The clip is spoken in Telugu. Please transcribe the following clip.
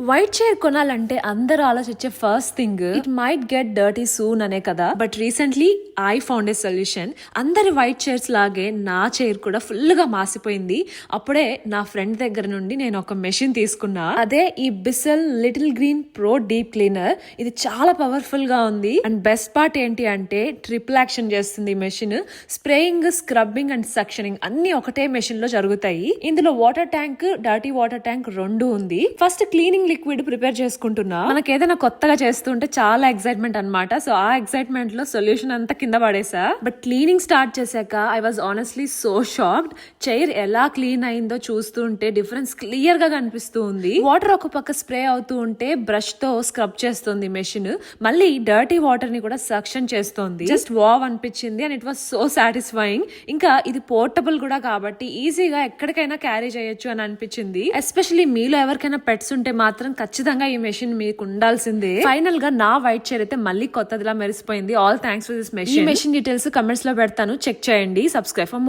వైట్ చైర్ కొనాలంటే అందరూ ఆలోచించే first thing it might get dirty soon అనే కదా. But recently I found a solution. అందరి వైట్ చైర్స్ లాగే నా చైర్ కూడా ఫుల్ గా మాసిపోయింది. అప్పుడే నా ఫ్రెండ్ దగ్గర నుండి నేను ఒక మెషిన్ తీసుకున్నా. అదే ఈ Bissell little green pro deep cleaner. ఇది చాలా పవర్ఫుల్ గా ఉంది. అండ్ బెస్ట్ పార్ట్ ఏంటి అంటే ట్రిపుల్ యాక్షన్ చేస్తుంది ఈ మెషిన్. స్ప్రేయింగ్, స్క్రబ్బింగ్ అండ్ సక్షనింగ్ అన్ని ఒకటే మెషిన్ లో జరుగుతాయి. ఇందులో water tank, dirty water tank రెండు ఉంది. ఫస్ట్ క్లీనింగ్ లిక్విడ్ ప్రిపేర్ చేసుకుంటున్నా. మనకి ఏదైనా కొత్తగా చేస్తుంటే చాలా ఎక్సైట్మెంట్ అన్నమాట. సో ఆ ఎక్సైట్మెంట్ లో సొల్యూషన్ అంతా కింద పడేసా. బట్ క్లీనింగ్ స్టార్ట్ చేశాక I was honestly so shocked. Chair ఎలా క్లీన్ అయిందో చూస్తుంటే డిఫరెన్స్ క్లియర్ గా కనిపిస్తూ ఉంది. వాటర్ ఒక పక్క స్ప్రే అవుతూ ఉంటే బ్రష్ తో స్క్రబ్ చేస్తుంది మెషిన్. మళ్ళీ డర్టీ వాటర్ ని కూడా సక్షన్ చేస్తుంది. జస్ట్ వావ్ అనిపించింది and it was so satisfying. ఇంకా ఇది పోర్టబుల్ కూడా కాబట్టి ఈజీగా ఎక్కడికైనా క్యారీ చేయొచ్చు అని అనిపించింది. ఎస్పెషల్లీ మీలో ఎవరికైనా పెట్స్ ఉంటే మాత్రం ఖచ్చితంగా ఈ మెషిన్ మీకు ఉండాల్సిందే. ఫైనల్ గా నా వైట్ చైర్ అయితే మళ్ళీ కొత్తదిలా మెరిసిపోయింది. All thanks for this machine. ఈ మెషిన్ డీటెయిల్స్ కమెంట్స్ లో పెడతాను, చెక్ చేయండి. Subscribe for